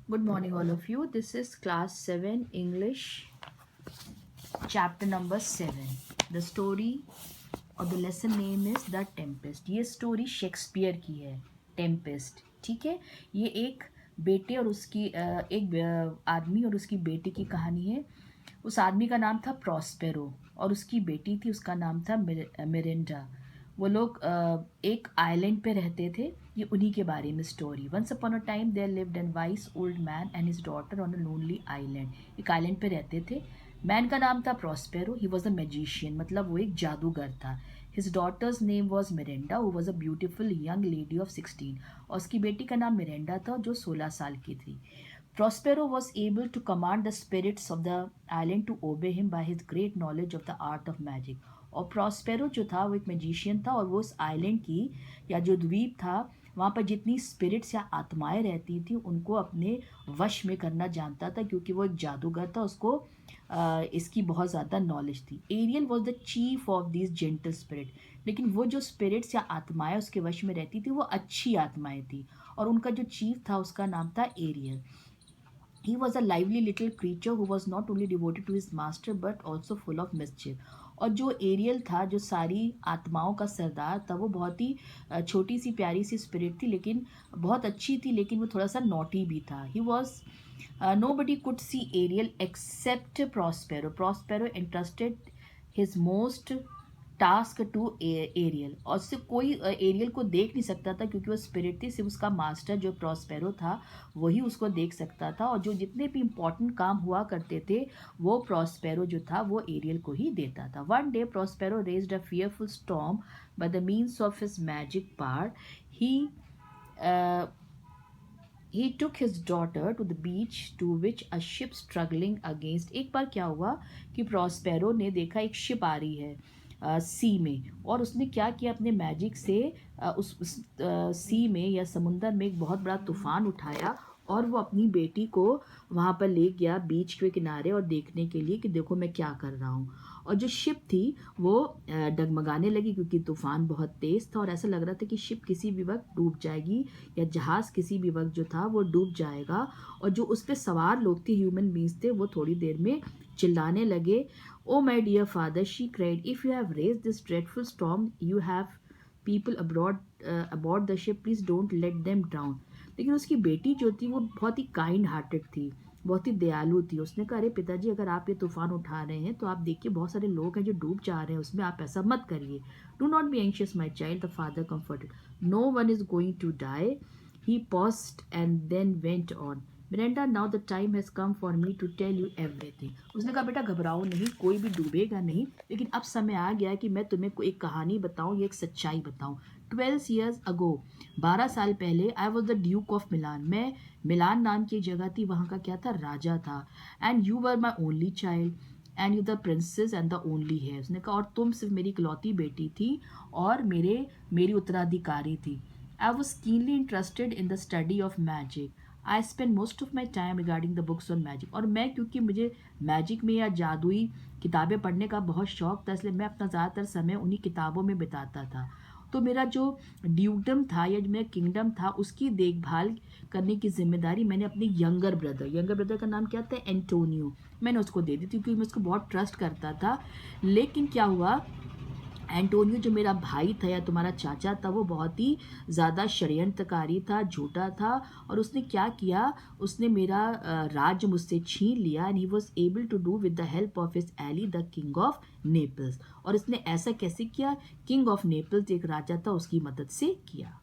Good morning, all of you. This is class 7 English, chapter number 7. The story or the lesson name is The Tempest. ये story Shakespeare की है, Tempest. ठीक है, ये एक बेटे और उसकी आदमी और उसकी बेटी की कहानी है. उस आदमी का नाम था प्रॉस्पेरो और उसकी बेटी थी, उसका नाम था मिरिंडा. वो लोग एक आइलैंड पे रहते थे. ये उन्हीं के बारे में story. Once upon a time there lived an wise old man and his daughter on a lonely island. एक आइलैंड पे रहते थे. मैन का नाम था Prospero. He was a magician, मतलब वो एक जादूगर था. His daughter's name was Miranda who was a beautiful young lady of 16. और उसकी बेटी का नाम मिरेंडा था जो 16 साल की थी. Prospero was able to command the spirits of the island to obey him by his great knowledge of the art of magic. और प्रॉस्पेरो जो था वो एक मैजिशियन था और वो उस आइलैंड की या जो द्वीप था वहाँ पर जितनी स्पिरिट्स या आत्माएं रहती थी उनको अपने वश में करना जानता था, क्योंकि वो एक जादूगर था. उसको इसकी बहुत ज़्यादा नॉलेज थी. Ariel was the chief of this gentle spirit. लेकिन वो जो स्पिरिट्स या आत्माएं उसके वश में रहती थी वो अच्छी आत्माएं थी और उनका जो चीफ था उसका नाम था aerial. He was a lively little creature who was not only devoted to his master but also full of mischief. और जो एरियल था, जो सारी आत्माओं का सरदार था, वो बहुत ही छोटी सी प्यारी सी स्पिरिट थी, लेकिन बहुत अच्छी थी, लेकिन वो थोड़ा सा नॉटी भी था. He was nobody could see Ariel except Prospero. Prospero entrusted his most task to Ariel. और सिर्फ कोई एरियल को देख नहीं सकता था क्योंकि वो स्पिरिट थी. सिर्फ उसका मास्टर जो प्रॉस्पेरो था वही उसको देख सकता था, और जो जितने भी इम्पॉर्टेंट काम हुआ करते थे वो प्रॉस्पेरो जो था वो एरियल को ही देता था. One day Prospero raised a fearful storm by the means of his magic power. He took his daughter to the beach to which a ship struggling against. एक बार क्या हुआ कि प्रॉस्पेरो ने देखा एक शिप आ रही है सी में, और उसने क्या किया, अपने मैजिक से उस सी में या समुंदर में एक बहुत बड़ा तूफान उठाया और वो अपनी बेटी को वहाँ पर ले गया बीच के किनारे और देखने के लिए कि देखो मैं क्या कर रहा हूँ. और जो शिप थी वो डगमगाने लगी क्योंकि तूफान बहुत तेज़ था और ऐसा लग रहा था कि शिप किसी भी वक्त डूब जाएगी या जहाज़ किसी भी वक्त जो था वो डूब जाएगा. और जो उस पर सवार लोग थे, ह्यूमन बींग्स थे, वो थोड़ी देर में चिल्लाने लगे. Oh my dear father, she cried, if you have raise this dreadful storm you have people aboard the ship, please don't let them drown. लेकिन उसकी बेटी जो थी वो बहुत ही काइंड हार्टेड थी, बहुत ही दयालु थी. उसने कहा, अरे पिताजी, अगर आप ये तूफान उठा रहे हैं तो आप देखिए बहुत सारे लोग हैं जो डूब जा रहे हैं उसमें, आप ऐसा मत करिए. Do not be anxious my child, the father comforted. No one is going to die. He paused and then went on. Miranda, now the time has come for me to tell you everything. उसने कहा, बेटा घबराओ नहीं, कोई भी डूबेगा नहीं, लेकिन अब समय आ गया कि मैं तुम्हें एक कहानी बताऊं, ये एक सच्चाई बताऊं. 12 years ago, 12 साल पहले, I was the Duke of Milan. मैं मिलान नाम की जगह थी, वहाँ का क्या था, राजा था. And you were my only child and you the princess and the only है. उसने कहा, और तुम सिर्फ मेरी इकलौती बेटी थी और मेरी उत्तराधिकारी थी. I was keenly interested in the study of magic. I spend most of my time regarding the books on magic. और मैं, क्योंकि मुझे मैजिक में या जादुई किताबें पढ़ने का बहुत शौक था, इसलिए मैं अपना ज़्यादातर समय उन्हीं किताबों में बिताता था. तो मेरा जो ड्यूडम था या जो मेरा किंगडम था उसकी देखभाल करने की जिम्मेदारी मैंने अपने यंगर ब्रदर का नाम क्या था, एंटोनियो, मैंने उसको दे दी थी क्योंकि मैं उसको बहुत ट्रस्ट करता था. लेकिन क्या हुआ, एंटोनियो जो मेरा भाई था या तुम्हारा चाचा था वो बहुत ही ज़्यादा षड्यंत्रकारी था, झूठा था, और उसने क्या किया, उसने मेरा राज्य मुझसे छीन लिया. And he was able to do with the help of his ally the king of Naples. और इसने ऐसा कैसे किया, किंग ऑफ नेपल्स एक राजा था उसकी मदद से किया.